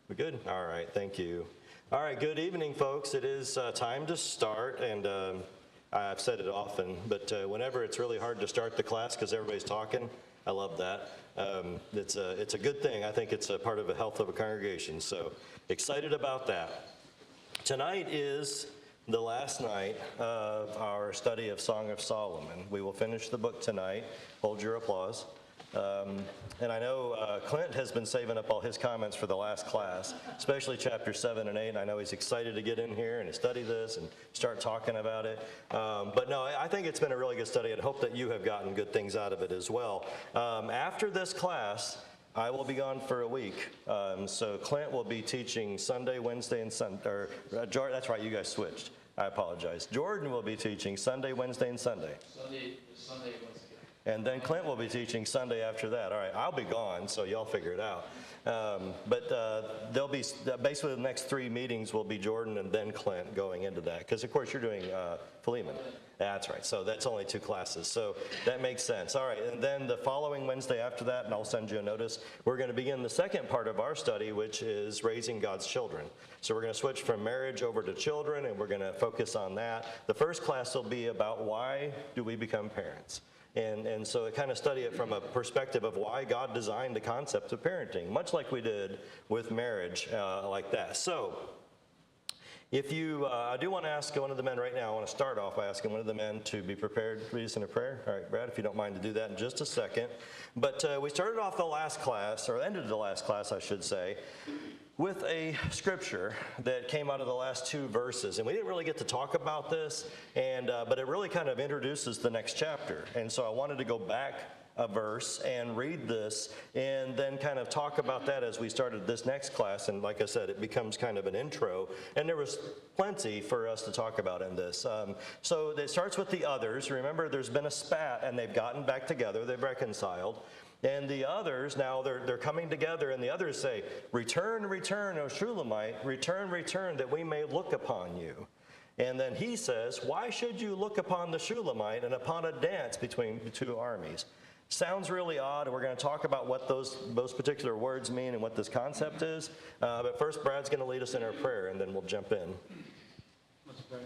We good? All right, thank you. All right, good evening, folks. It is time to start, and I've said it often, but whenever it's really hard to start the class because everybody's talking, I love that. It's a good thing. I think it's a part of the health of a congregation, so excited about that. Tonight is the last night of our study of Song of Solomon. We will finish the book tonight. Hold your applause. And I know Clint has been saving up all his comments for the last class, especially chapter 7 and 8. And I know he's excited to get in here and study this and start talking about it. But no, I think it's been a really good study, and hope that you have gotten good things out of it as well. After this class, I will be gone for a week. So Clint will be teaching Sunday, Wednesday, and Sunday. Jordan, that's right, you guys switched. I apologize. Jordan will be teaching Sunday, Wednesday, and Sunday. Sunday, Wednesday. And then Clint will be teaching Sunday after that. All right, I'll be gone, so y'all figure it out. But there'll be, basically the next 3 meetings will be Jordan and then Clint going into that. Because, of course, you're doing Philemon. That's right, so that's only 2 classes. So that makes sense. All right, and then the following Wednesday after that, and I'll send you a notice, we're going to begin the second part of our study, which is raising God's children. So we're going to switch from marriage over to children, and we're going to focus on that. The first class will be about why do we become parents. And so it kind of study it from a perspective of why God designed the concept of parenting, much like we did with marriage like that. So if you, I do want to ask one of the men right now, I want to start off by asking one of the men to be prepared to lead us in a prayer. All right, Brad, if you don't mind to do that in just a second. But we started off the last class, or ended the last class, I should say, with a scripture that came out of the last 2 verses. And we didn't really get to talk about this, but it really kind of introduces the next chapter. And so I wanted to go back a verse and read this and then kind of talk about that as we started this next class. And like I said, it becomes kind of an intro. And there was plenty for us to talk about in this. So it starts with the others. Remember, there's been a spat and they've gotten back together. They've reconciled. And the others, now they're coming together, and the others say, "Return, return, O Shulamite, return, return, that we may look upon you." And then he says, "Why should you look upon the Shulamite and upon a dance between the 2 armies?" Sounds really odd, and we're going to talk about what those particular words mean and what this concept is. But first, Brad's going to lead us in our prayer, and then we'll jump in. Let's pray.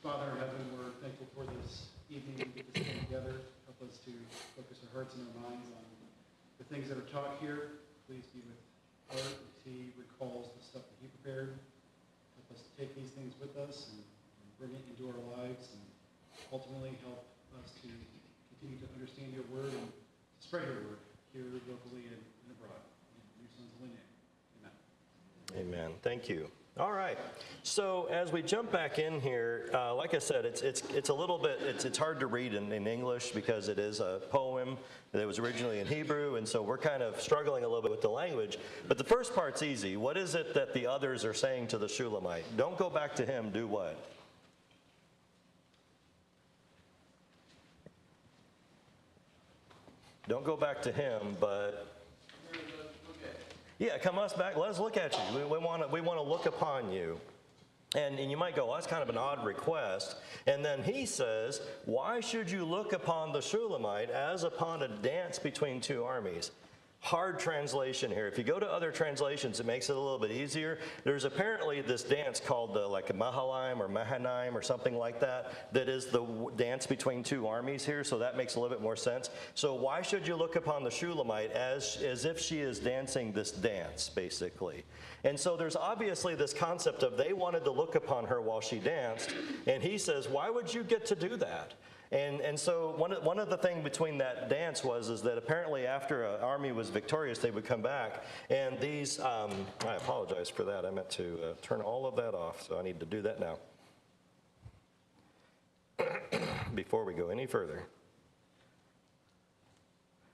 Father in heaven, we're thankful for this evening to get this thing together. Help us to focus our hearts and our minds on the things that are taught here. Please be with Art as he recalls the stuff that he prepared. Help us to take these things with us and bring it into our lives, and ultimately help us to continue to understand your word and spread your word here locally and abroad. In your son's holy name. Amen. Amen. Thank you. All right. So as we jump back in here, like I said, it's a little bit, it's hard to read in English because it is a poem that was originally in Hebrew, and so we're kind of struggling a little bit with the language. But the first part's easy. What is it that the others are saying to the Shulamite? Don't go back to him. Do what? Don't go back to him, but yeah, come us back. Let us look at you. We want to look upon you. And you might go, well, that's kind of an odd request. And then he says, why should you look upon the Shulamite as upon a dance between 2 armies? Hard translation here. If you go to other translations, it makes it a little bit easier. There's apparently this dance called like a Mahalaim or Mahanaim or something like that, that is the dance between 2 armies here, so that makes a little bit more sense. So why should you look upon the Shulamite as if she is dancing this dance, basically? And so there's obviously this concept of they wanted to look upon her while she danced, and he says, why would you get to do that? And so one of the things between that dance is that apparently after an army was victorious, they would come back. And these, I apologize for that. I meant to turn all of that off, so I need to do that now before we go any further.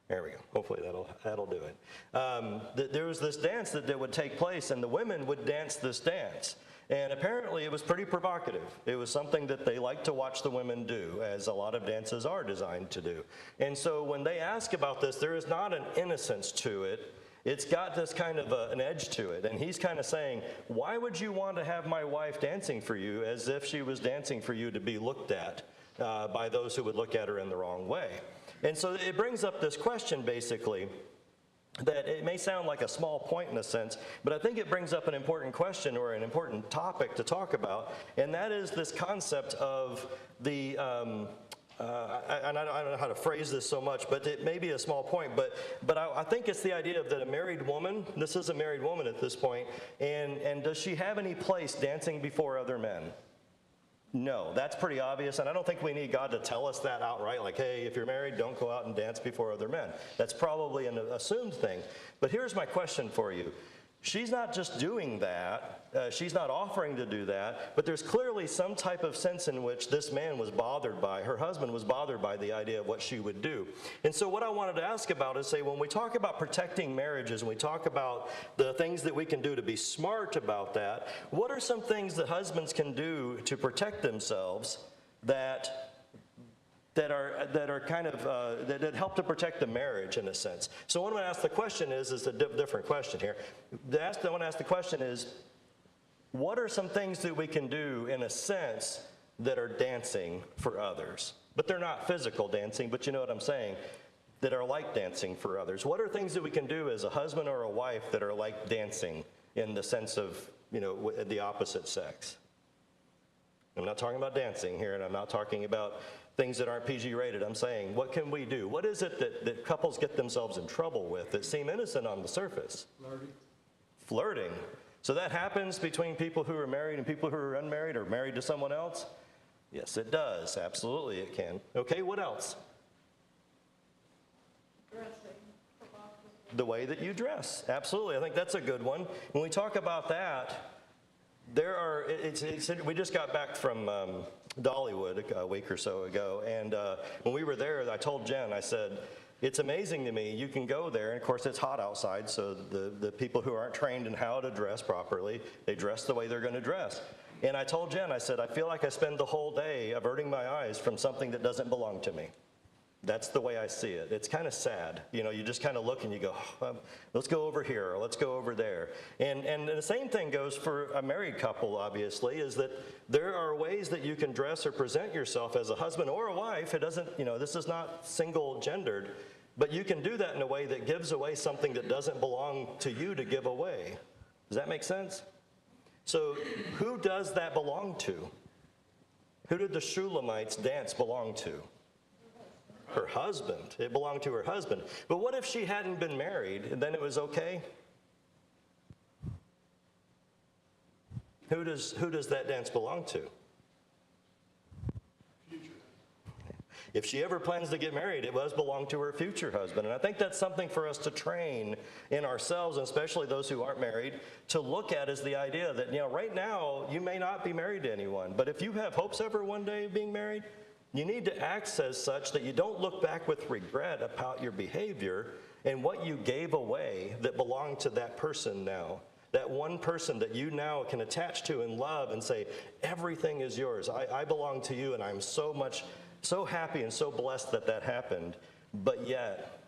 There we go. Hopefully that'll do it. There was this dance that would take place, and the women would dance this dance. And apparently it was pretty provocative. It was something that they like to watch the women do, as a lot of dances are designed to do. And so when they ask about this, there is not an innocence to it. It's got this kind of an edge to it. And he's kind of saying, why would you want to have my wife dancing for you as if she was dancing for you to be looked at by those who would look at her in the wrong way? And so it brings up this question, basically, that it may sound like a small point in a sense, but I think it brings up an important question or an important topic to talk about, and that is this concept of the, and I don't know how to phrase this so much, but it may be a small point, but I think it's the idea of that a married woman, this is a married woman at this point, and does she have any place dancing before other men? No, that's pretty obvious, and I don't think we need God to tell us that outright, like, hey, if you're married, don't go out and dance before other men. That's probably an assumed thing. But here's my question for you. She's not just doing that, she's not offering to do that, but there's clearly some type of sense in which this man was bothered by, her husband was bothered by the idea of what she would do. And so what I wanted to ask about is, say, when we talk about protecting marriages and we talk about the things that we can do to be smart about that, what are some things that husbands can do to protect themselves that are kind of, that help to protect the marriage in a sense? So what I'm going to ask the question is a different question here. I want to ask the question is, what are some things that we can do in a sense that are dancing for others? But they're not physical dancing, but you know what I'm saying, that are like dancing for others. What are things that we can do as a husband or a wife that are like dancing in the sense of, you know, the opposite sex? I'm not talking about dancing here, and I'm not talking about things that aren't PG rated. I'm saying, what can we do? What is it that couples get themselves in trouble with that seem innocent on the surface? Flirting. So that happens between people who are married and people who are unmarried or married to someone else? Yes, it does. Absolutely, it can. Okay, what else? The way that you dress. Absolutely. I think that's a good one. When we talk about that, we just got back from Dollywood a week or so ago, and when we were there, I told Jen, I said, it's amazing to me, you can go there, and of course it's hot outside, so the people who aren't trained in how to dress properly, they dress the way they're going to dress. And I told Jen, I said, I feel like I spend the whole day averting my eyes from something that doesn't belong to me. That's the way I see it. It's kind of sad. You know, you just kind of look and you go, let's go over here, or let's go over there. And the same thing goes for a married couple, obviously, is that there are ways that you can dress or present yourself as a husband or a wife. It doesn't, you know, this is not single gendered, but you can do that in a way that gives away something that doesn't belong to you to give away. Does that make sense? So who does that belong to? Who did the Shulamites dance belong to? Her husband. It belonged to her husband. But what if she hadn't been married and then it was okay? Who does that dance belong to? If she ever plans to get married, it does belong to her future husband. And I think that's something for us to train in ourselves, and especially those who aren't married, to look at is the idea that, you know, right now you may not be married to anyone, but if you have hopes ever one day of being married, you need to act as such that you don't look back with regret about your behavior and what you gave away that belonged to that person now. That one person that you now can attach to and love and say, everything is yours. I belong to you, and I'm so happy and so blessed that that happened, but yet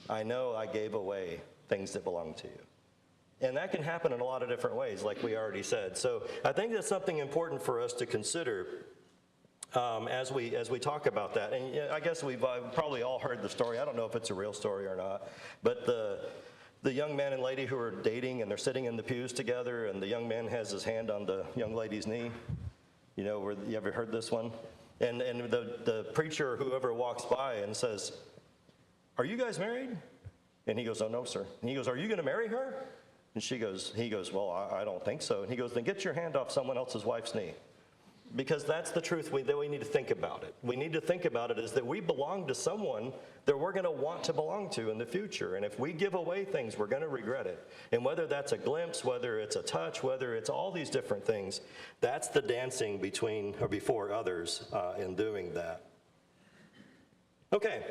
I know I gave away things that belong to you. And that can happen in a lot of different ways, like we already said. So I think that's something important for us to consider as we talk about that. And I guess we've probably all heard the story. I don't know if it's a real story or not, but the young man and lady who are dating, and they're sitting in the pews together, and the young man has his hand on the young lady's knee. You know, you ever heard this one? And the preacher or whoever walks by and says, "Are you guys married?" And he goes, "Oh, no, sir." And he goes, "Are you going to marry her?" And he goes, "Well, I don't think so." And he goes, "Then get your hand off someone else's wife's knee." Because that's the truth that we need to think about it. We need to think about it is that we belong to someone that we're going to want to belong to in the future. And if we give away things, we're going to regret it. And whether that's a glimpse, whether it's a touch, whether it's all these different things, that's the dancing between or before others in doing that. Okay,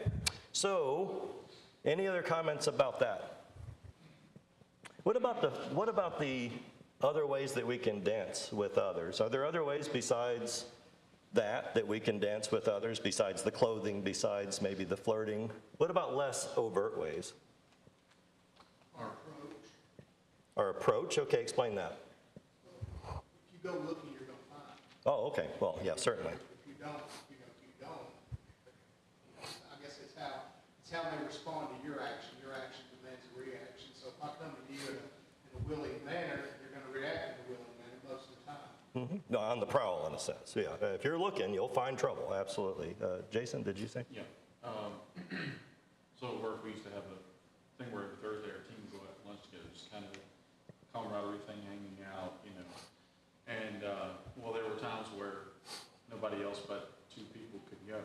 so any other comments about that? What about the other ways that we can dance with others? Are there other ways besides that we can dance with others, besides the clothing, besides maybe the flirting? What about less overt ways? Our approach. Our approach? Okay, explain that. If you go looking, you're going to find. Oh, okay. Well, yeah, certainly. If you don't, you don't. I guess it's how they respond to your action. Your action demands a reaction. if I come to you in a willing manner, you're gonna react in a willing manner most of the time. No, on the prowl in a sense, yeah. If you're looking, you'll find trouble, absolutely. Jason, did you say? Yeah. So at work, we used to have a thing where every Thursday our team would go out to lunch together, just kind of camaraderie thing, hanging out, you know. And, well, there were times where nobody else but two people could go.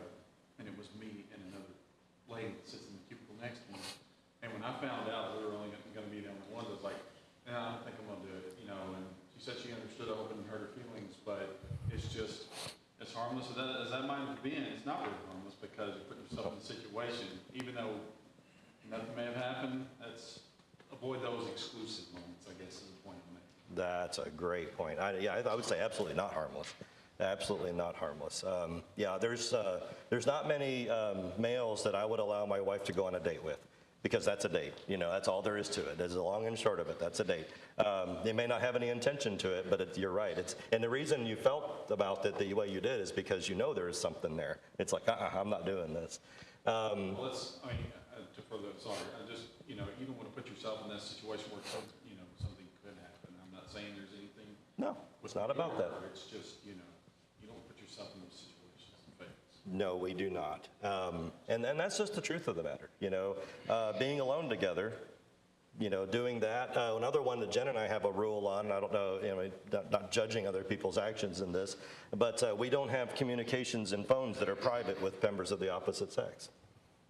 And it was me and another lady that sits in the cubicle next to me. And when I found out we were only going to be the only one, I was like, nah, I don't think I'm going to do it, you know. And she said she understood, I wouldn't hurt her feelings, but it's just, as harmless as that might have been, it's not really harmless because you put yourself in a situation, even though nothing may have happened, avoid those exclusive moments, I guess, is the point I'm making. That's a great point. I would say absolutely not harmless. Absolutely not harmless. Yeah, there's not many males that I would allow my wife to go on a date with, because that's a date. You know, that's all there is to it. There's a long and short of it. That's a date. They may not have any intention to it, but you're right. And the reason you felt about it the way you did is because you know there is something there. It's like, I'm not doing this. Well, to further, sorry, I just, you know, you don't want to put yourself in that situation where, you know, something could happen. I'm not saying there's anything. No, it's not about that. It's just, you know, you don't put yourself in those situations and fails. No, we do not. And that's just the truth of the matter. You know, being alone together, you know, doing that. Another one that Jen and I have a rule on, I don't know, you know, not judging other people's actions in this, but we don't have communications and phones that are private with members of the opposite sex.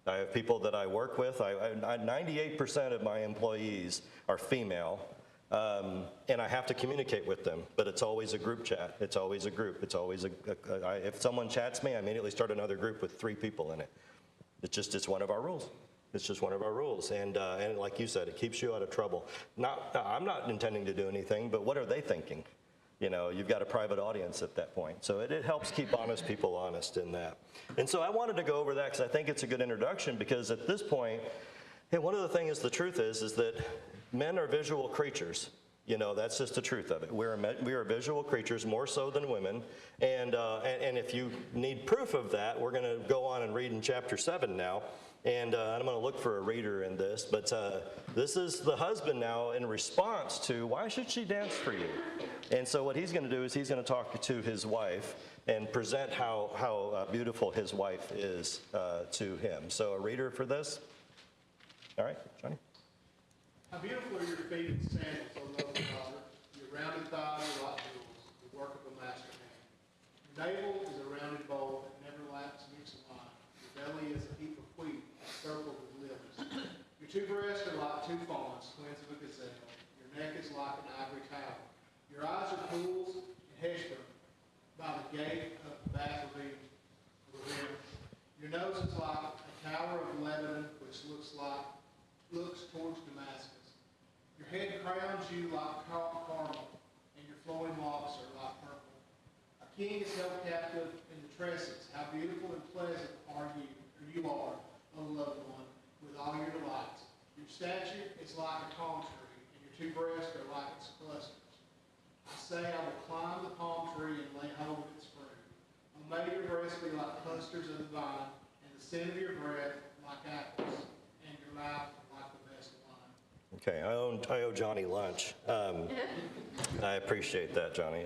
I have people that I work with. 98% of my employees are female. And I have to communicate with them, but it's always a group chat. It's always a group. It's always if someone chats me, I immediately start another group with 3 people in it. It's one of our rules. It's just one of our rules. And like you said, it keeps you out of trouble. I'm not intending to do anything, but what are they thinking? You know, you've got a private audience at that point. So it helps keep honest people honest in that. And so I wanted to go over that because I think it's a good introduction, because at this point, and one of the things, the truth is that men are visual creatures. You know, that's just the truth of it. We are visual creatures, more so than women. And if you need proof of that, we're going to go on and read in chapter 7 now. And I'm going to look for a reader in this. But this is the husband now in response to, why should she dance for you? And so what he's going to do is he's going to talk to his wife and present how beautiful his wife is to him. So a reader for this? All right, Johnny. How beautiful are your feet in sandals, O lovely daughter. Your rounded thighs are like jewels, the work of a master hand. Your navel is a rounded bowl that never lacks mix of wine. Your belly is a heap of wheat, circled with lilies. Your 2 breasts are like 2 fawns, twins of a gazelle. Your neck is like an ivory tower. Your eyes are pools in Heshbon, by the gate of the bath of Eden. Your nose is like a tower of Lebanon, which looks towards Damascus. Your head crowns you like caramel, and your flowing locks are like purple. A king is held captive in the tresses. How beautiful and pleasant you are, O loved one, with all your delights. Your stature is like a palm tree, and your 2 breasts are like its clusters. I say, I will climb the palm tree and lay hold of its fruit. I'll make your breasts be like clusters of the vine, and the sin of your breath like apples, and your mouth like the best wine. Okay, I owe Johnny lunch. I appreciate that, Johnny.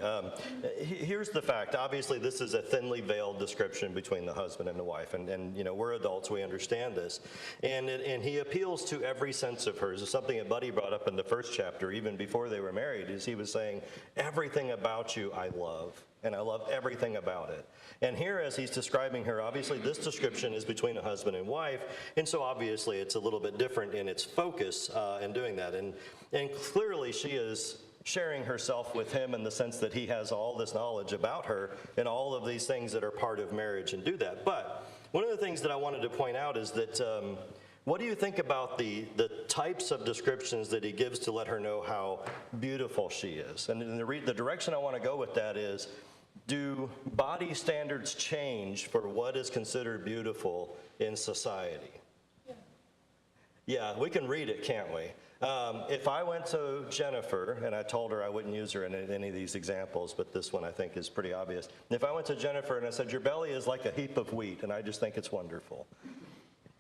Here's the fact. Obviously, this is a thinly veiled description between the husband and the wife, and you know, we're adults, we understand this. And he appeals to every sense of hers. It's something that Buddy brought up in the first chapter, even before they were married, is he was saying, everything about you I love, and I love everything about it. And here, as he's describing her, obviously this description is between a husband and wife, and so obviously it's a little bit different in its focus in doing that. And clearly she is sharing herself with him in the sense that he has all this knowledge about her and all of these things that are part of marriage and do that. But one of the things that I wanted to point out is that what do you think about the types of descriptions that he gives to let her know how beautiful she is? And the direction I want to go with that is, do body standards change for what is considered beautiful in society? Yeah, we can read it, can't we? If I went to Jennifer, and I told her I wouldn't use her in any of these examples, but this one I think is pretty obvious. If I went to Jennifer and I said, your belly is like a heap of wheat, and I just think it's wonderful.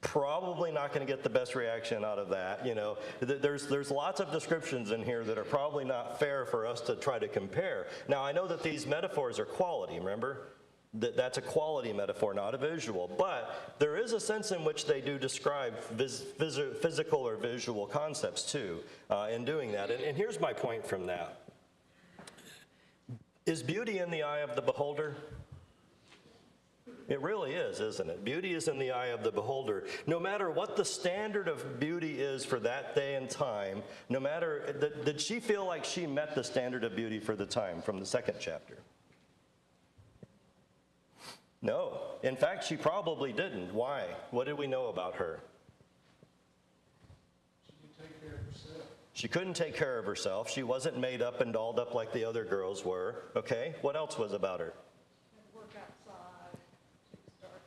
Probably not going to get the best reaction out of that. You know, there's lots of descriptions in here that are probably not fair for us to try to compare. Now, I know that these metaphors are quality, remember? That's a quality metaphor, not a visual. But there is a sense in which they do describe physical or visual concepts, too, in doing that. And here's my point from that. Is beauty in the eye of the beholder? It really is, isn't it? Beauty is in the eye of the beholder. No matter what the standard of beauty is for that day and time, no matter, did she feel like she met the standard of beauty for the time from the second chapter? No. In fact, she probably didn't. Why? What did we know about her? She couldn't take care of herself. She wasn't made up and dolled up like the other girls were. Okay, what else was about her? Work outside, she was dark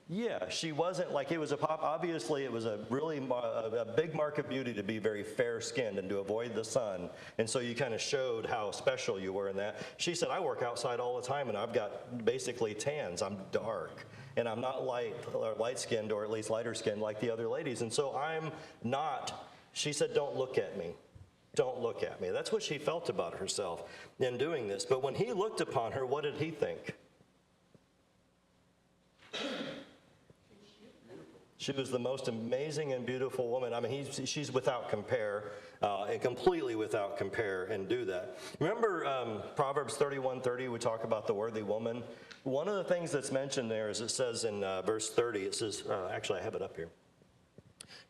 skinned. Yeah, she wasn't like, it was obviously it was a really a big mark of beauty to be very fair-skinned and to avoid the sun. And so you kind of showed how special you were in that. She said, I work outside all the time and I've got basically tans. I'm dark and I'm not light-skinned or at least lighter-skinned like the other ladies. And so I'm not, she said, don't look at me. Don't look at me. That's what she felt about herself in doing this. But when he looked upon her, what did he think? She was the most amazing and beautiful woman. I mean, she's without compare, and completely without compare, and do that. Remember Proverbs 31:30, we talk about the worthy woman? One of the things that's mentioned there is it says in verse 30, it says, actually I have it up here.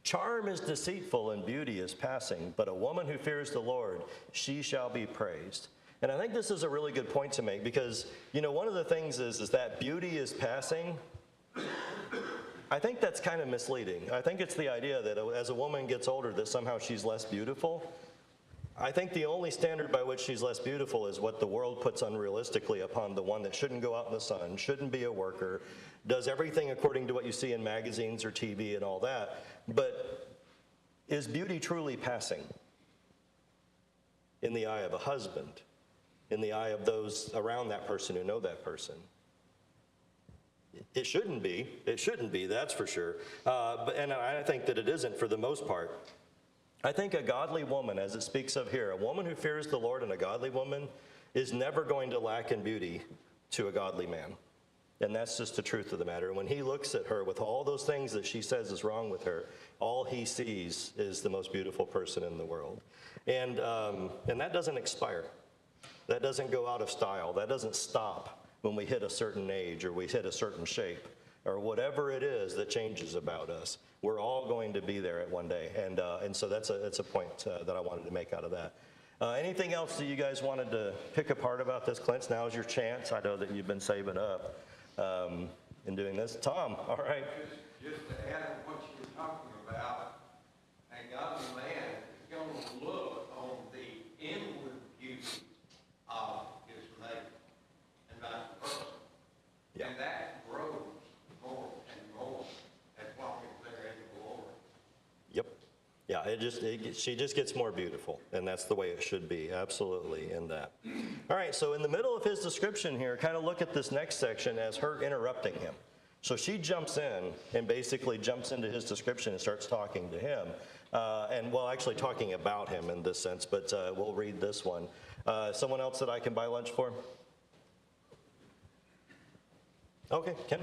Charm is deceitful and beauty is passing, but a woman who fears the Lord, she shall be praised. And I think this is a really good point to make because, you know, one of the things is that beauty is passing. I think that's kind of misleading. I think it's the idea that as a woman gets older that somehow she's less beautiful. I think the only standard by which she's less beautiful is what the world puts unrealistically upon the one that shouldn't go out in the sun, shouldn't be a worker, does everything according to what you see in magazines or TV and all that. But is beauty truly passing in the eye of a husband, in the eye of those around that person who know that person? It shouldn't be. It shouldn't be, that's for sure. And I think that it isn't for the most part. I think a godly woman, as it speaks of here, a woman who fears the Lord and a godly woman is never going to lack in beauty to a godly man. And that's just the truth of the matter. When he looks at her with all those things that she says is wrong with her, all he sees is the most beautiful person in the world. And that doesn't expire. That doesn't go out of style. That doesn't stop when we hit a certain age or we hit a certain shape or whatever it is that changes about us. We're all going to be there at one day. And so that's a point that I wanted to make out of that. Anything else that you guys wanted to pick apart about this, Clint? Now is your chance. I know that you've been saving up in doing this. Tom, all right. Just to add on what you were talking about, a godly man is going to look on the inward beauty of his neighbor and not the person. Yeah. And that grows more and more as long as they're in the Lord. Yep. Yeah, she just gets more beautiful, and that's the way it should be, absolutely, in that. All right, so in the middle of his description here, kind of look at this next section as her interrupting him. So she jumps in and basically jumps into his description and starts talking to him. Actually talking about him in this sense, but we'll read this one. Someone else that I can buy lunch for? Okay, Ken.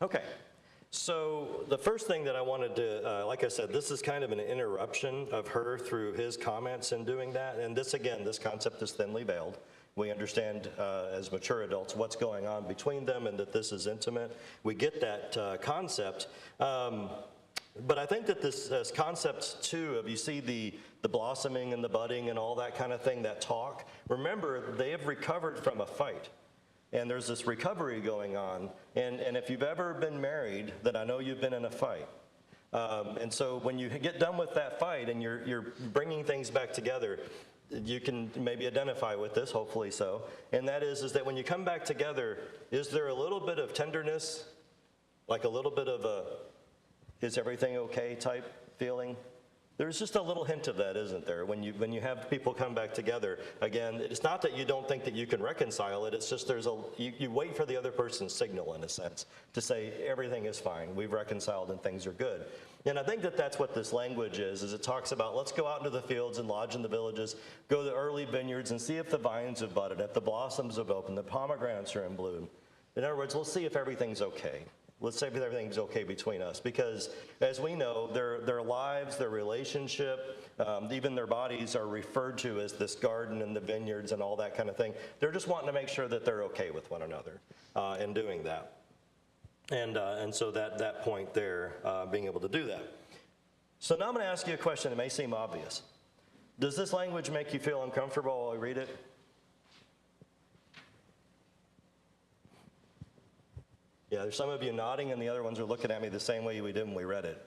Okay, so the first thing that I wanted to, like I said, this is kind of an interruption of her through his comments in doing that. And this, again, this concept is thinly veiled. We understand as mature adults what's going on between them and that this is intimate. We get that concept. But I think that this concept too of, you see the blossoming and the budding and all that kind of thing, that talk. Remember, they have recovered from a fight. And there's this recovery going on. And if you've ever been married, then I know you've been in a fight. And so when you get done with that fight and you're bringing things back together, you can maybe identify with this, hopefully so. And that is that when you come back together, is there a little bit of tenderness, like a little bit of a, is everything okay type feeling? There's just a little hint of that, isn't there? When you have people come back together, again, it's not that you don't think that you can reconcile it, it's just you wait for the other person's signal, in a sense, to say everything is fine, we've reconciled and things are good. And I think that that's what this language is it talks about, let's go out into the fields and lodge in the villages, go to the early vineyards and see if the vines have budded, if the blossoms have opened, the pomegranates are in bloom. In other words, let's see if everything's okay. Let's say everything's okay between us, because as we know, their lives, their relationship, even their bodies are referred to as this garden and the vineyards and all that kind of thing. They're just wanting to make sure that they're okay with one another in doing that. And so that point there, being able to do that. So now I'm going to ask you a question that may seem obvious. Does this language make you feel uncomfortable while I read it? Yeah, there's some of you nodding, and the other ones are looking at me the same way we did when we read it.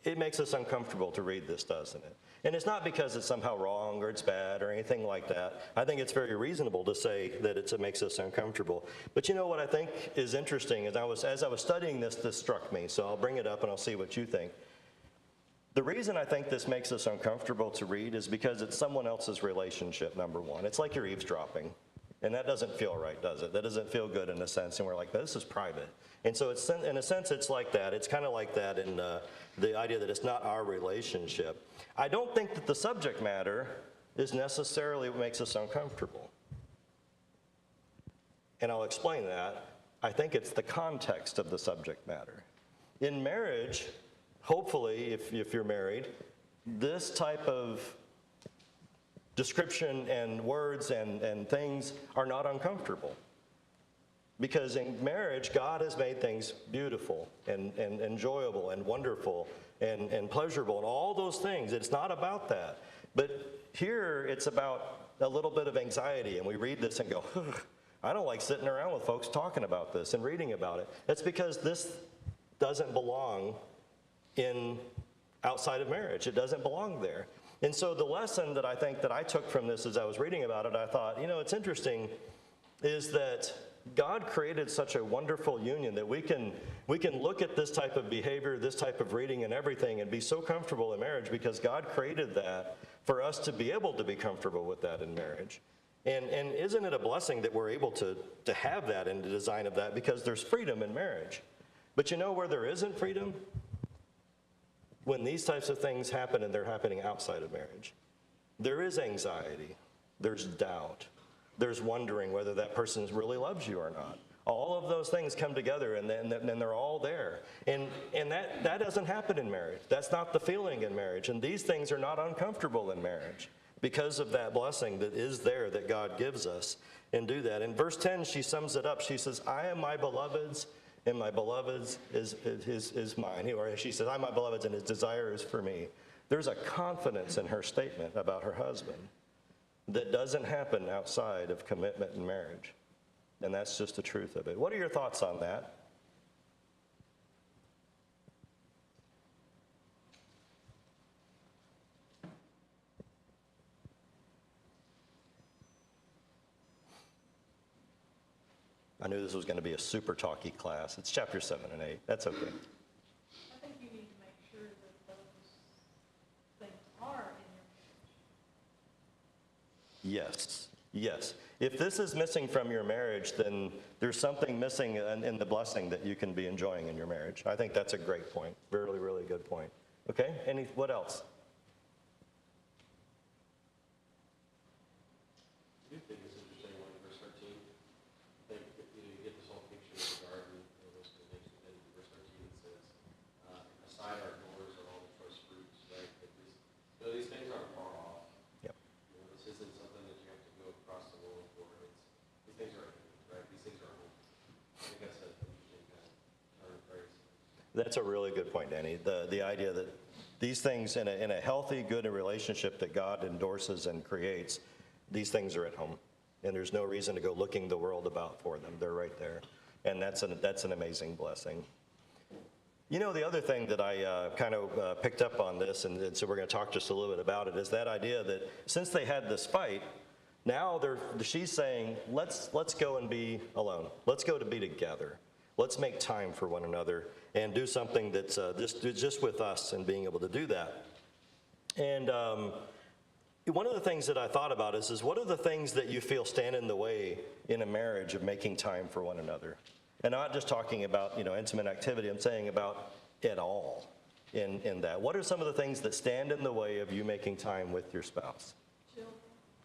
It makes us uncomfortable to read this, doesn't it? And it's not because it's somehow wrong or it's bad or anything like that. I think it's very reasonable to say that it makes us uncomfortable. But you know what I think is interesting is as I was studying this struck me. So I'll bring it up and I'll see what you think. The reason I think this makes us uncomfortable to read is because it's someone else's relationship, number one. It's like you're eavesdropping. And that doesn't feel right, does it? That doesn't feel good in a sense. And we're like, this is private. And so it's, in a sense, it's like that. It's kind of like that in the idea that it's not our relationship. I don't think that the subject matter is necessarily what makes us uncomfortable. And I'll explain that. I think it's the context of the subject matter. In marriage, hopefully, if you're married, this type of description and words and things are not uncomfortable. Because in marriage, God has made things beautiful and enjoyable and wonderful and pleasurable and all those things. It's not about that. But here it's about a little bit of anxiety, and we read this and go, I don't like sitting around with folks talking about this and reading about it. That's because this doesn't belong outside of marriage. It doesn't belong there. And so the lesson that I think that I took from this as I was reading about it, I thought, it's interesting, is that God created such a wonderful union that we can look at this type of behavior, this type of reading and everything, and be so comfortable in marriage because God created that for us to be able to be comfortable with that in marriage. And isn't it a blessing that we're able to have that in the design of that, because there's freedom in marriage. But you know where there isn't freedom? When these types of things happen and they're happening outside of marriage. There is anxiety, there's doubt, there's wondering whether that person really loves you or not. All of those things come together and then they're all there. And that doesn't happen in marriage. That's not the feeling in marriage. And these things are not uncomfortable in marriage because of that blessing that is there that God gives us and do that. In verse 10, she sums it up. She says, I am my beloved's, and my beloved's is mine. Or she says, I'm my beloved's, and his desire is for me. There's a confidence in her statement about her husband that doesn't happen outside of commitment and marriage. And that's just the truth of it. What are your thoughts on that? I knew this was going to be a super talky class. It's chapter 7 and 8. That's okay. I think you need to make sure that those things are in your marriage. Yes. If this is missing from your marriage, then there's something missing in the blessing that you can be enjoying in your marriage. I think that's a great point. Really, really good point. Okay, what else? I do think it's interesting when verse 13, I think you get this whole picture of the garden, those kind of things, and then verse 13 it says, aside our doors are all the choice fruits, right? These things aren't far off. Yep. This isn't something that you have to go across the world for. These things are, right? These things are home. I think that's an interesting kind of turn of phrase. That's a really good point, Danny. The idea that these things in a healthy, good relationship that God endorses and creates, these things are at home. And there's no reason to go looking the world about for them. They're right there. And that's an amazing blessing. You know, the other thing that I kind of picked up on this, and so we're going to talk just a little bit about it, is that idea that since they had this fight, now she's saying, let's go and be alone. Let's go to be together. Let's make time for one another and do something that's just with us and being able to do that. And one of the things that I thought about is what are the things that you feel stand in the way in a marriage of making time for one another? And I'm not just talking about, intimate activity. I'm saying about it all in that. What are some of the things that stand in the way of you making time with your spouse?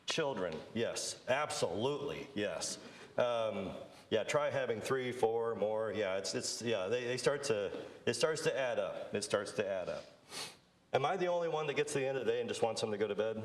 Children, yes, absolutely, yes. Yeah, try having 3, 4 more. Yeah, it starts to add up. It starts to add up. Am I the only one that gets to the end of the day and just wants them to go to bed?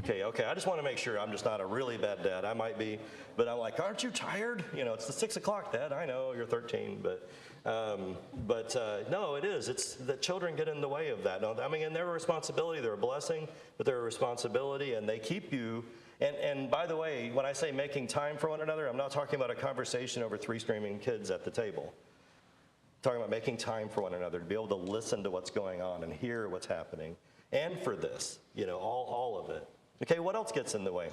Okay, I just want to make sure I'm just not a really bad dad. I might be, but I'm like, aren't you tired? It's the 6 o'clock, Dad. I know you're 13, but no, it is. It's the children get in the way of that. No, I mean, and they're a responsibility. They're a blessing, but they're a responsibility, and they keep you. And by the way, when I say making time for one another, I'm not talking about a conversation over 3 screaming kids at the table. I'm talking about making time for one another, to be able to listen to what's going on and hear what's happening. And for this, all of it. Okay, what else gets in the way?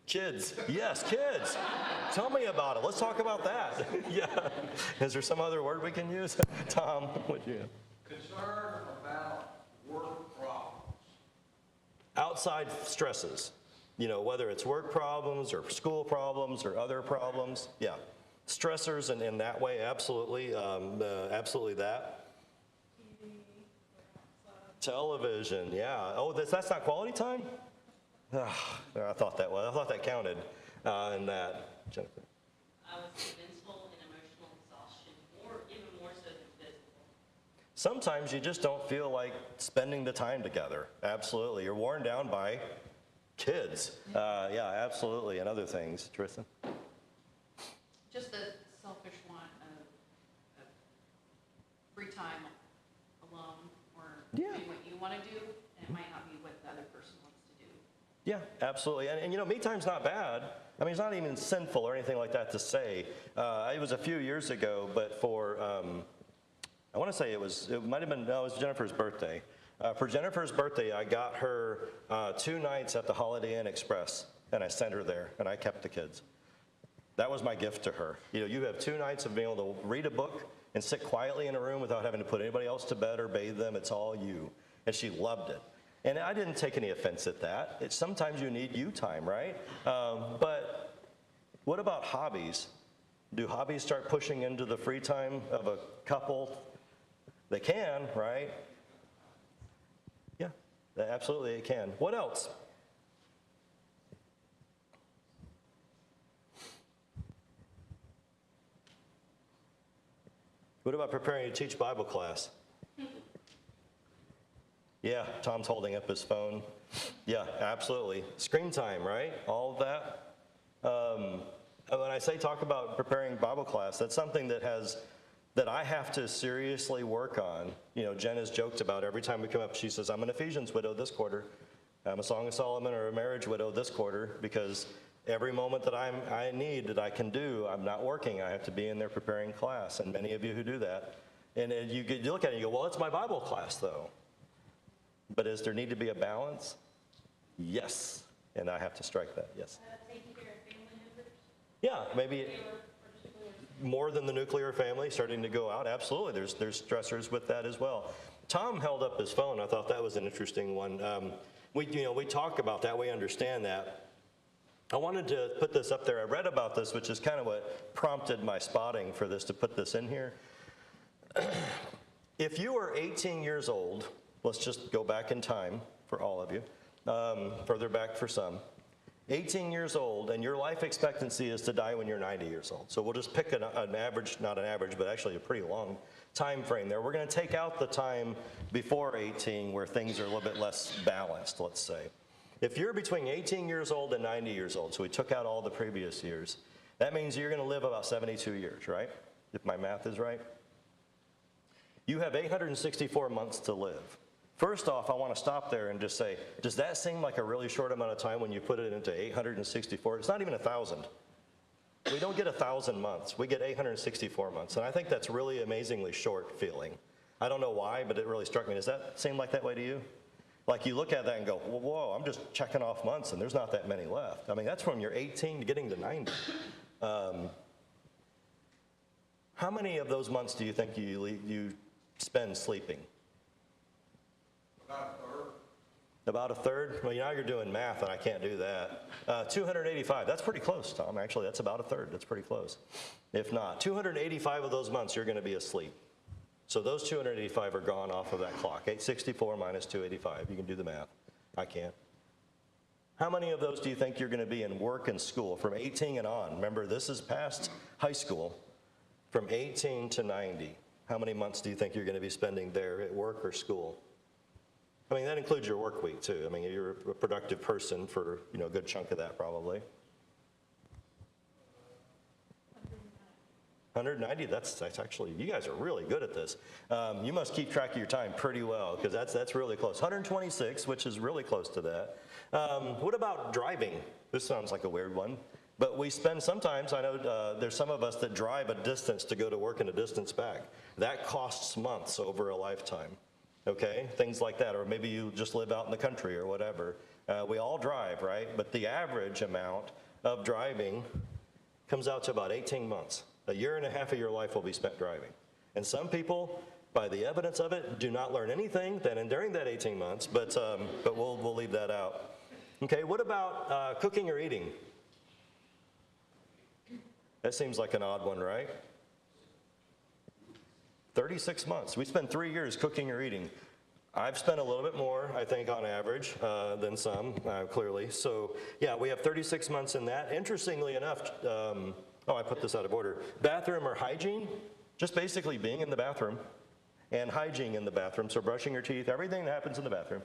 Kids. Yes, kids. Tell me about it. Let's talk about that. Yeah. Is there some other word we can use? Tom, would you? Concern about work problems. Outside stresses. Whether it's work problems or school problems or other problems. Yeah. Stressors in that way, absolutely. Absolutely that. Television, yeah. Oh, that's not quality time? I thought that counted in that. Jennifer. I would say mental and emotional exhaustion, even more so than physical. Sometimes you just don't feel like spending the time together. Absolutely. You're worn down by kids. Yeah, absolutely. And other things. Tristan? Just the selfish want of free time alone or doing what you want to do, and it might not be what the other person wants to do. Yeah, absolutely. And me time's not bad. I mean, it's not even sinful or anything like that to say. It was a few years ago, but for, I want to say it was Jennifer's birthday. For Jennifer's birthday, I got her 2 nights at the Holiday Inn Express, and I sent her there, and I kept the kids. That was my gift to her. You have 2 nights of being able to read a book and sit quietly in a room without having to put anybody else to bed or bathe them. It's all you. And she loved it. And I didn't take any offense at that. Sometimes you need you time, right? But what about hobbies? Do hobbies start pushing into the free time of a couple? They can, right? Yeah, absolutely it can. What else? What about preparing to teach Bible class? Yeah, Tom's holding up his phone. Yeah, absolutely. Screen time, right? All of that. When I say talk about preparing Bible class, that's something that I have to seriously work on. Jen has joked about every time we come up, she says, I'm an Ephesians widow this quarter. I'm a Song of Solomon or a marriage widow this quarter, because every moment that I need that I can do, I'm not working. I have to be in there preparing class, and many of you who do that. And you look at it and you go, well, it's my Bible class, though. But does there need to be a balance? Yes. And I have to strike that, yes. Taking care of family members? Yeah, maybe more than the nuclear family starting to go out. Absolutely, there's stressors with that as well. Tom held up his phone. I thought that was an interesting one. We talk about that. We understand that. I wanted to put this up there. I read about this, which is kind of what prompted my spotting for this, to put this in here. If you are 18 years old, let's just go back in time for all of you, further back for some. 18 years old, and your life expectancy is to die when you're 90 years old. So we'll just pick an average, not an average, but actually a pretty long time frame there. We're going to take out the time before 18 where things are a little bit less balanced, let's say. If you're between 18 years old and 90 years old, so we took out all the previous years, that means you're going to live about 72 years, right? if my math is right. You have 864 months to live. First off, I want to stop there and just say, does that seem like a really short amount of time when you put it into 864? It's not even 1,000. We don't get 1,000 months. We get 864 months. And I think that's really amazingly short feeling. I don't know why, but it really struck me. Does that seem like that way to you? Like you look at that and go, whoa, I'm just checking off months and there's not that many left. I mean, that's from your 18 to getting to 90. How many of those months do you think you spend sleeping? About a third. About a third? Well, now you're doing math and I can't do that. 285, that's pretty close, Tom, actually. That's about a third. That's pretty close. If not, 285 of those months you're going to be asleep. So those 285 are gone off of that clock. 864 minus 285. You can do the math. I can't. How many of those do you think you're going to be in work and school from 18 and on? Remember, this is past high school. From 18 to 90. How many months do you think you're going to be spending there at work or school? I mean, that includes your work week too. I mean, you're a productive person for, a good chunk of that probably. 190, that's actually, you guys are really good at this. You must keep track of your time pretty well because that's really close. 126, which is really close to that. What about driving? This sounds like a weird one. But we spend sometimes, I know there's some of us that drive a distance to go to work and a distance back. That costs months over a lifetime, okay? Things like that, or maybe you just live out in the country or whatever. We all drive, right? But the average amount of driving comes out to about 18 months. A year and a half of your life will be spent driving. And some people, by the evidence of it, do not learn anything then during that 18 months, but we'll leave that out. Okay, what about cooking or eating? That seems like an odd one, right? 36 months. We spend 3 years cooking or eating. I've spent a little bit more, I think, on average than some, clearly. So, yeah, we have 36 months in that. Interestingly enough, I put this out of order. Bathroom or hygiene, just basically being in the bathroom and hygiene in the bathroom. So brushing your teeth, everything that happens in the bathroom,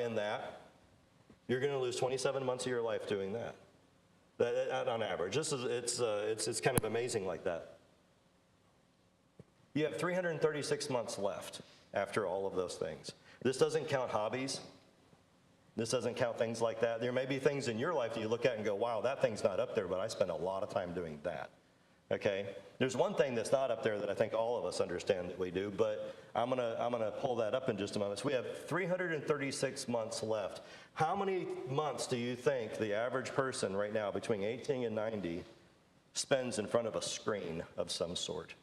in that, you're going to lose 27 months of your life doing that. On average. It's kind of amazing like that. You have 336 months left after all of those things. This doesn't count hobbies. This doesn't count things like that. There may be things in your life that you look at and go, wow, that thing's not up there, but I spend a lot of time doing that. Okay? There's one thing that's not up there that I think all of us understand that we do, but I'm gonna pull that up in just a moment. So we have 336 months left. How many months do you think the average person right now between 18 and 90 spends in front of a screen of some sort?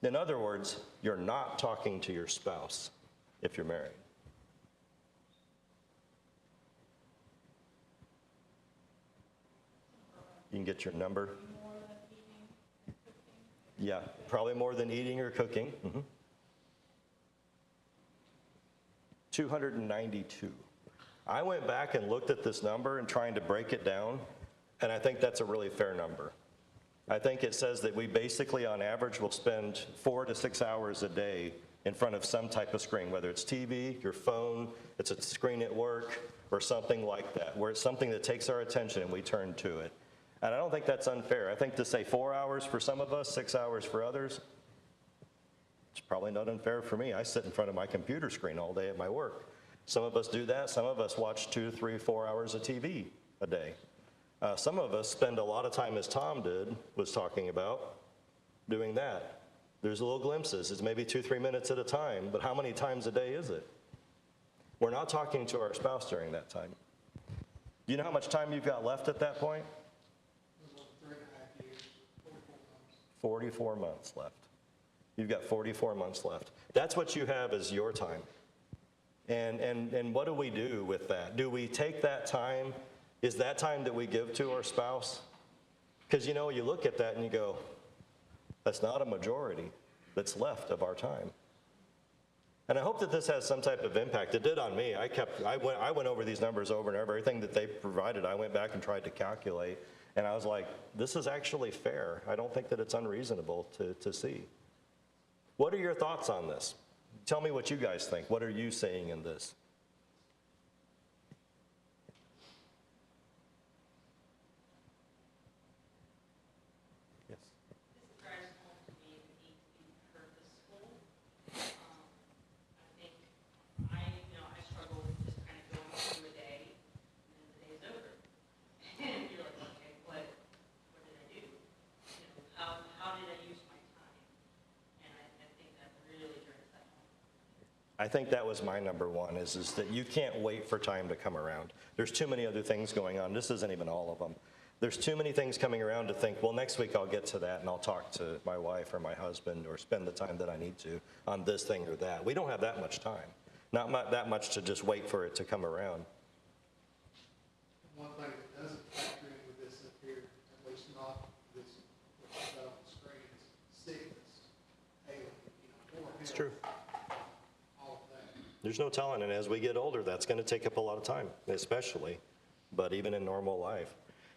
In other words, you're not talking to your spouse if you're married. You can get your number. Yeah, probably more than eating or cooking. 292. I went back and looked at this number and trying to break it down, and I think that's a really fair number. I think it says that we basically, on average, will spend 4 to 6 hours a day in front of some type of screen, whether it's TV, your phone, it's a screen at work, or something like that, where it's something that takes our attention and we turn to it. And I don't think that's unfair. I think to say 4 hours for some of us, 6 hours for others, it's probably not unfair for me. I sit in front of my computer screen all day at my work. Some of us do that. Some of us watch 2, 3, 4 hours of TV a day. Some of us spend a lot of time, as Tom was talking about, doing that. There's little glimpses. It's maybe 2, 3 minutes at a time, but how many times a day is it? We're not talking to our spouse during that time. Do you know how much time you've got left at that point? 3.5 years, 44 months left. You've got 44 months left. That's what you have as your time. And what do we do with that? Do we take that time? Is that time that we give to our spouse? Because you look at that and you go, that's not a majority that's left of our time. And I hope that this has some type of impact. It did on me. I went over these numbers over and over. Everything that they provided, I went back and tried to calculate. And I was like, this is actually fair. I don't think that it's unreasonable to see. What are your thoughts on this? Tell me what you guys think. What are you seeing in this? Yes. This is very small to me, I think that was my number one, is that you can't wait for time to come around. There's too many other things going on. This isn't even all of them. There's too many things coming around to think, well, next week I'll get to that and I'll talk to my wife or my husband or spend the time that I need to on this thing or that. We don't have that much time. Not that much to just wait for it to come around. One thing that doesn't factor in with this up here, at least not this, what I've got on the screen, is sickness, ailing, poor health. It's true. All of that. There's no telling, and as we get older, that's going to take up a lot of time, especially, but even in normal life.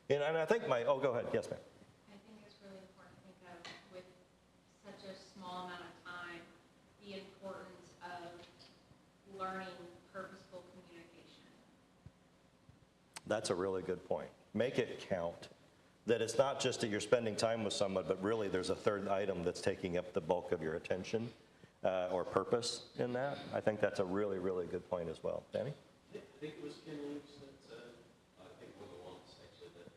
And I think oh, go ahead, yes, ma'am. I think it's really important to think of, with such a small amount of time, the importance of learning purposeful communication. That's a really good point. Make it count. That it's not just that you're spending time with someone, but really there's a third item that's taking up the bulk of your attention or purpose in that. I think that's a really, really good point as well. Danny? I think it was Ken Lewis that said, I think more than once actually, that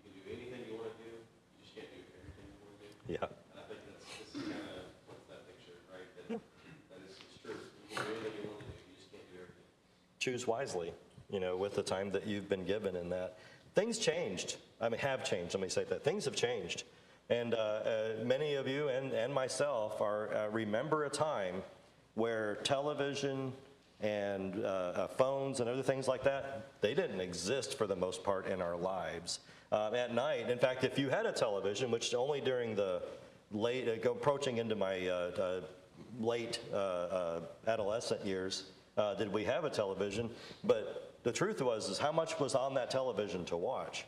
you can do anything you want to do, you just can't do everything you want to do. Yeah. And I think this is kind of what's that picture, right? That is it's true. You can do anything you want to do, you just can't do everything. Choose wisely, with the time that you've been given in that. Things changed. Have changed, let me say that. Things have changed. And many of you and myself remember a time where television and phones and other things like that, they didn't exist for the most part in our lives. At night, in fact, if you had a television, which only during the late, approaching into my late adolescent years, did we have a television, but the truth is how much was on that television to watch?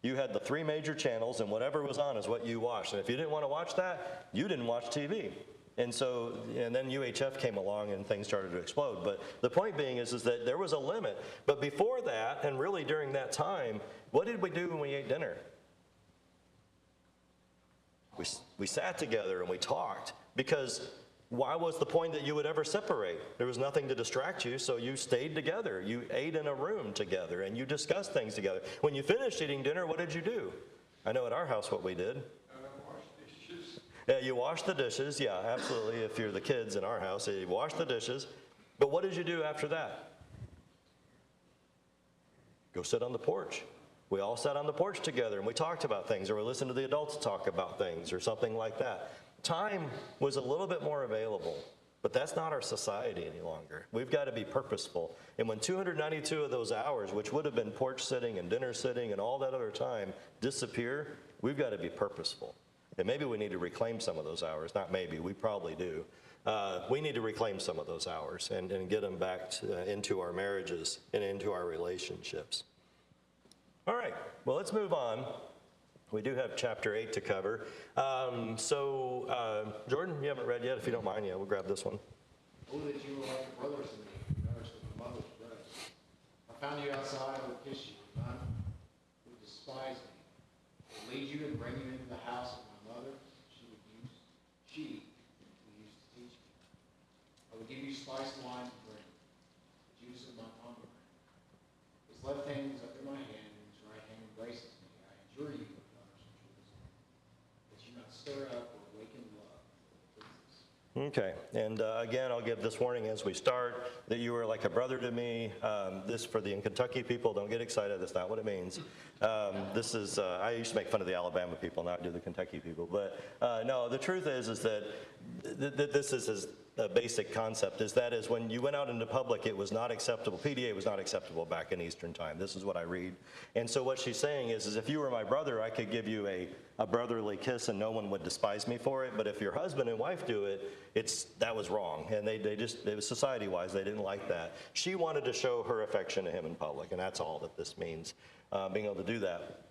You had the 3 major channels, and whatever was on is what you watched. And if you didn't want to watch that, you didn't watch TV. And then UHF came along and things started to explode. But the point being is that there was a limit. But before that, and really during that time, what did we do when we ate dinner? We sat together and we talked, because why was the point that you would ever separate? There was nothing to distract you, so you stayed together. You ate in a room together, and you discussed things together. When you finished eating dinner, what did you do? I know at our house what we did. Wash dishes. Yeah, you wash the dishes. Yeah, absolutely. If you're the kids in our house, you wash the dishes. But what did you do after that? Go sit on the porch. We all sat on the porch together, and we talked about things, or we listened to the adults talk about things, or something like that. Time was a little bit more available, but that's not our society any longer. We've got to be purposeful. And when 292 of those hours, which would have been porch sitting and dinner sitting and all that other time, disappear, we've got to be purposeful. And maybe we need to reclaim some of those hours. Not maybe, we probably do. We need to reclaim some of those hours and get them back into our marriages and into our relationships. All right, well, let's move on. We do have chapter 8 to cover. Jordan, you haven't read yet. If you don't mind, we'll grab this one. Oh, that you were like brothers to me, nourish with my mother's breast. I found you outside, would kiss you, none would despise me. Would lead you and bring you into the house of my mother. She would use to teach me. I would give you spiced wine to drink, the juice of my pomegranate. His left hand is under my hand, and his right hand embraces me. I adjure you, that you not stir up or awaken love. Okay, and again, I'll give this warning as we start, that you are like a brother to me. This, for the Kentucky people, don't get excited, that's not what it means. This is, I used to make fun of the Alabama people, not do the Kentucky people. But no, the truth is that this is a basic concept, is when you went out into public, it was not acceptable. PDA was not acceptable back in Eastern time. This is what I read. And so what she's saying is if you were my brother, I could give you a brotherly kiss and no one would despise me for it. But if your husband and wife do it, that was wrong. And they just, it was society-wise, they didn't like that. She wanted to show her affection to him in public, and that's all that this means, being able to do that.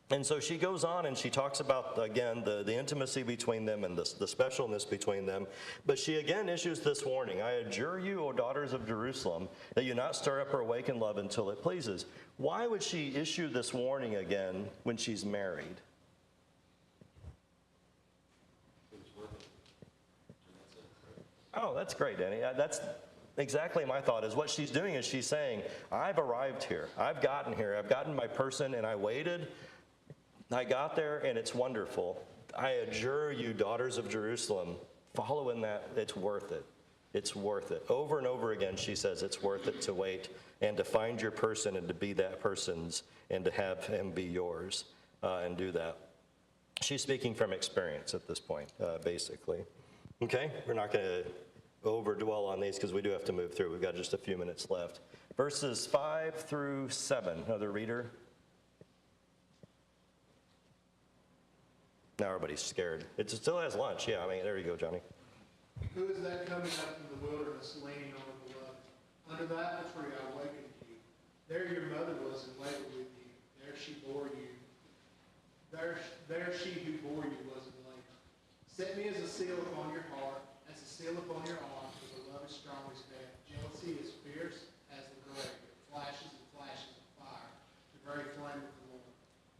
And so she goes on and she talks about, again, the intimacy between them and the specialness between them. But she again issues this warning. I adjure you, O daughters of Jerusalem, that you not stir up or awaken love until it pleases. Why would she issue this warning again when she's married? Oh, that's great, Danny. That's exactly my thought, is what she's doing is she's saying, I've arrived here. I've gotten here. I've gotten my person, and I waited. I got there, and it's wonderful. I adjure you, daughters of Jerusalem, follow in that. It's worth it. It's worth it. Over and over again, she says it's worth it to wait and to find your person and to be that person's and to have him be yours and do that. She's speaking from experience at this point, basically. Okay, we're not going to overdwell on these because we do have to move through. We've got just a few minutes left. Verses 5 through 7. Another reader? Now everybody's scared. It still has lunch. Yeah, I mean, there you go, Johnny. Who is that coming up from the wilderness, leaning on the beloved? Under the apple tree I awakened you. There your mother was in labor with you. There she bore you. There she who bore you was in labor. Set me as a seal upon your heart, as a seal upon your arm, for the love is strong as death. Jealousy is fierce as the grave. It flashes and flashes of fire, the very flame of the Lord.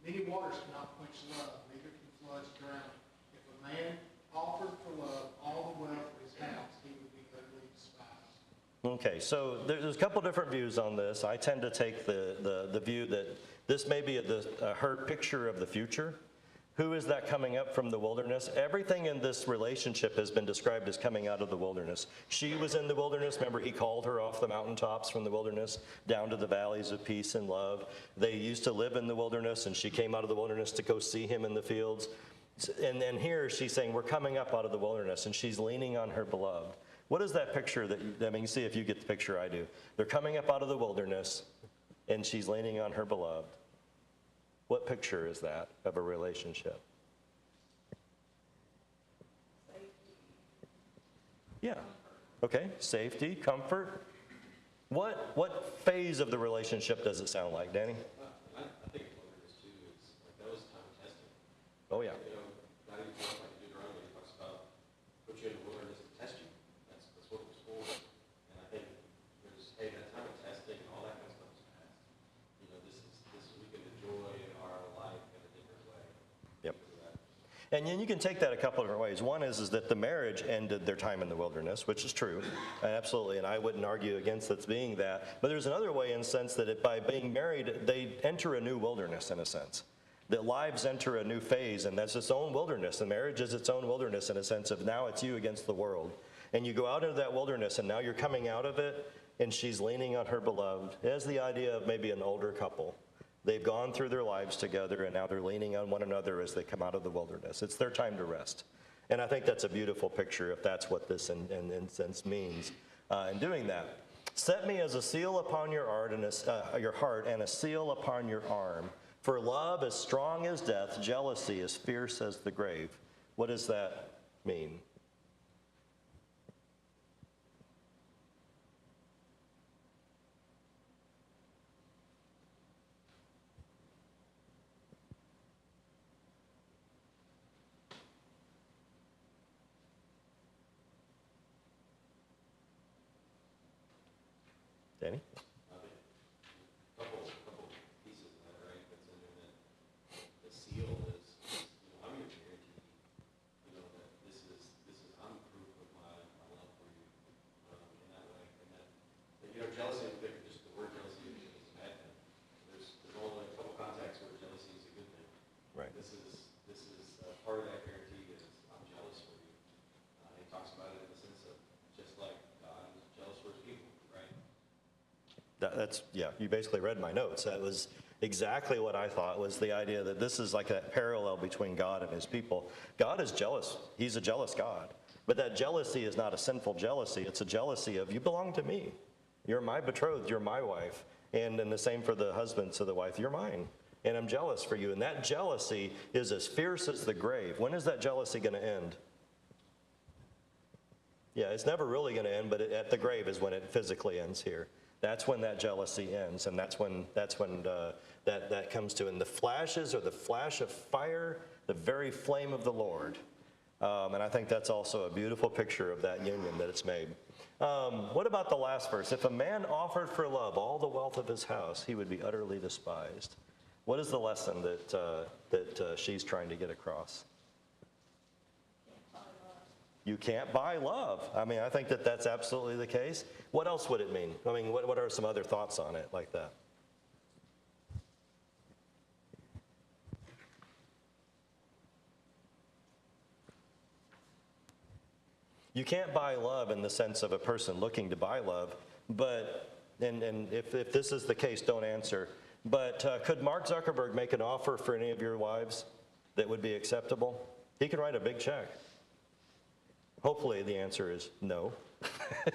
Many waters cannot quench love, neither can floods drown it. If a man offered for love all the wealth of his house, he would be utterly despised. Okay, so there's a couple different views on this. I tend to take the view that this may be her picture of the future. Who is that coming up from the wilderness? Everything in this relationship has been described as coming out of the wilderness. She was in the wilderness. Remember, he called her off the mountaintops from the wilderness down to the valleys of peace and love. They used to live in the wilderness, and she came out of the wilderness to go see him in the fields. And then here she's saying, we're coming up out of the wilderness, and she's leaning on her beloved. What is that picture I mean, see if you get the picture I do. They're coming up out of the wilderness, and she's leaning on her beloved. What picture is that of a relationship? Yeah. Okay, safety, comfort. What phase of the relationship does it sound like, Danny? I think wilderness too is like that was a time of testing. Oh, yeah. You know, not even like Deuteronomy talks about put you in the wilderness to test you. That's what it was for. And I think there's that time of testing and all that kind of stuff is past. You know, this we can enjoy our life in a different way. Yep. And then you can take that a couple different ways. One is that the marriage ended their time in the wilderness, which is true, absolutely, and I wouldn't argue against it being that. But there's another way in the sense that by being married, they enter a new wilderness in a sense. That lives enter a new phase, and that's its own wilderness. The marriage is its own wilderness in a sense of now it's you against the world. And you go out into that wilderness, and now you're coming out of it, and she's leaning on her beloved. It has the idea of maybe an older couple. They've gone through their lives together, and now they're leaning on one another as they come out of the wilderness. It's their time to rest. And I think that's a beautiful picture if that's what this in sense means in doing that. Set me as a seal upon your heart and a seal upon your arm. For love is strong as death, jealousy is fierce as the grave. What does that mean? Danny? Couple pieces of that, right? That's in there that the seal is, I'm going to guarantee, that this is I'm proof of my love for you in that way. And jealousy, just the word jealousy is a bad thing. There's only a couple contexts where jealousy is a good thing. Right. This is part of that guarantee is I'm jealous for you. He talks about it in the sense of just like God is jealous for his people, right? Yeah, you basically read my notes. That was exactly what I thought was the idea that this is like that parallel between God and his people. God is jealous. He's a jealous God. But that jealousy is not a sinful jealousy. It's a jealousy of, you belong to me. You're my betrothed. You're my wife. And then the same for the husband to the wife. You're mine. And I'm jealous for you. And that jealousy is as fierce as the grave. When is that jealousy going to end? Yeah, it's never really going to end, but at the grave is when it physically ends here. That's when that jealousy ends, and that's when that comes to. And the flashes are the flash of fire, the very flame of the Lord. And I think that's also a beautiful picture of that union that it's made. What about the last verse? If a man offered for love all the wealth of his house, he would be utterly despised. What is the lesson that she's trying to get across? You can't buy love. I mean, I think that's absolutely the case. What else would it mean? I mean, what are some other thoughts on it like that? You can't buy love in the sense of a person looking to buy love, but, and if this is the case, don't answer. But could Mark Zuckerberg make an offer for any of your wives that would be acceptable? He could write a big check. Hopefully the answer is no.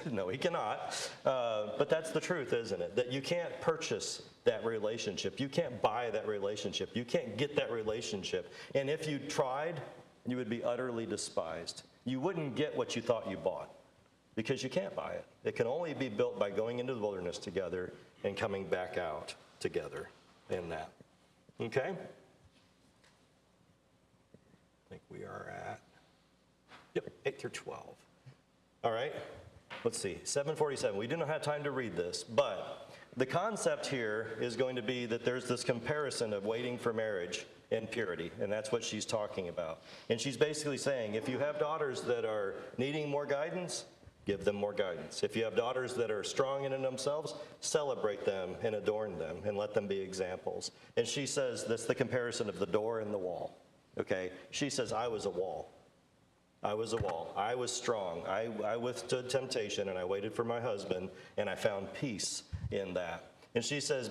No, he cannot. But that's the truth, isn't it? That you can't purchase that relationship. You can't buy that relationship. You can't get that relationship. And if you tried, you would be utterly despised. You wouldn't get what you thought you bought because you can't buy it. It can only be built by going into the wilderness together and coming back out together in that. Okay? I think we are at, 8 through 12. All right? Let's see, 7:47. We do not have time to read this, but the concept here is going to be that there's this comparison of waiting for marriage and purity, and that's what she's talking about. And she's basically saying, if you have daughters that are needing more guidance, give them more guidance. If you have daughters that are strong in themselves, celebrate them and adorn them and let them be examples. And she says that's the comparison of the door and the wall. Okay? She says, I was a wall. I was a wall. I was strong. I withstood temptation, and I waited for my husband, and I found peace in that. And she says,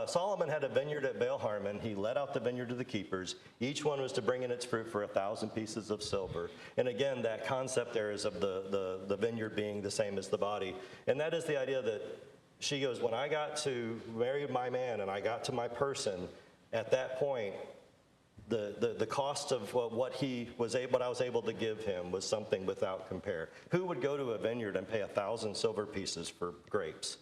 Solomon had a vineyard at Baal Harmon. He let out the vineyard to the keepers. Each one was to bring in its fruit for 1,000 pieces of silver. And again, that concept there is of the vineyard being the same as the body. And that is the idea that she goes, when I got to marry my man and I got to my person, at that point, the cost of what I was able to give him was something without compare. Who would go to a vineyard and pay 1,000 silver pieces for grapes?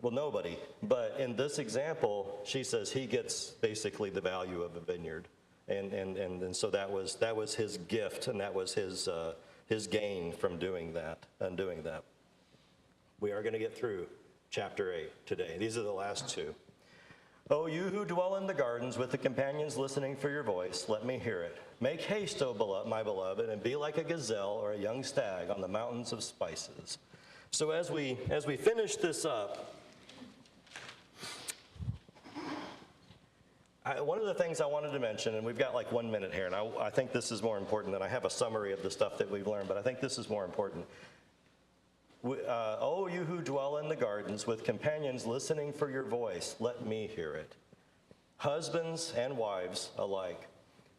Well, nobody. But in this example, she says he gets basically the value of a vineyard. And so that was his gift, and that was his gain from doing that. We are going to get through chapter 8 today. These are the last two. O you who dwell in the gardens with the companions listening for your voice, let me hear it. Make haste, my beloved, and be like a gazelle or a young stag on the mountains of spices. So as we finish this up, one of the things I wanted to mention, and we've got like 1 minute here, and I think this is more important than I have a summary of the stuff that we've learned, but I think this is more important. O you who dwell in the gardens with companions listening for your voice, let me hear it. Husbands and wives alike.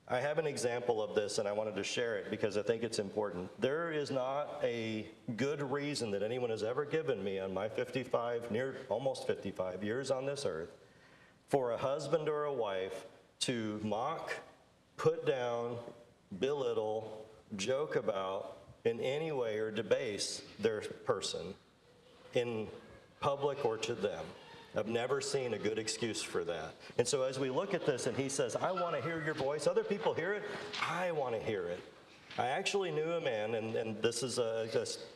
I have an example of this, and I wanted to share it because I think it's important. There is not a good reason that anyone has ever given me on my almost 55 years on this earth for a husband or a wife to mock, put down, belittle, joke about, in any way or debase their person in public or to them. I've never seen a good excuse for that. And so as we look at this and he says, I want to hear your voice, other people hear it, I want to hear it. I actually knew a man, and this is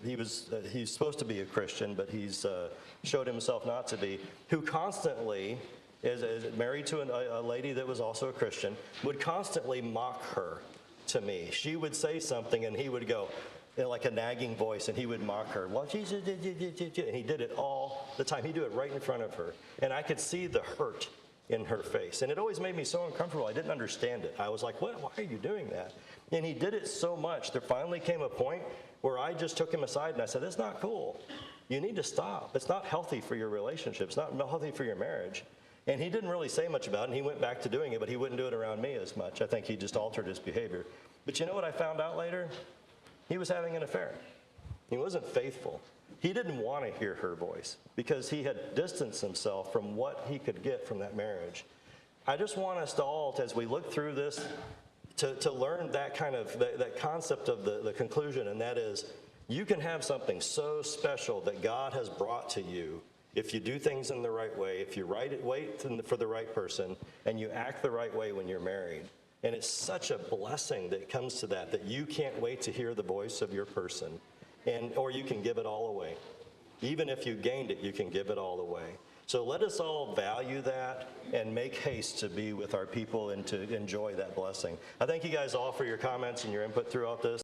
he's supposed to be a Christian, but he's showed himself not to be, who constantly is married to a lady that was also a Christian, would constantly mock her to me. She would say something and he would go, like a nagging voice, and he would mock her. Well, and he did it all the time. He'd do it right in front of her. And I could see the hurt in her face. And it always made me so uncomfortable. I didn't understand it. I was like, what? Why are you doing that? And he did it so much. There finally came a point where I just took him aside and I said, it's not cool. You need to stop. It's not healthy for your relationship. It's not healthy for your marriage. And he didn't really say much about it, and he went back to doing it, but he wouldn't do it around me as much. I think he just altered his behavior. But you know what I found out later? He was having an affair. He wasn't faithful. He didn't want to hear her voice because he had distanced himself from what he could get from that marriage. I just want us to all, as we look through this, to learn that kind of, that concept of the conclusion, and that is, you can have something so special that God has brought to you if you do things in the right way, if you wait for the right person, and you act the right way when you're married. And it's such a blessing that comes to that you can't wait to hear the voice of your person, or you can give it all away. Even if you gained it, you can give it all away. So let us all value that and make haste to be with our people and to enjoy that blessing. I thank you guys all for your comments and your input throughout this.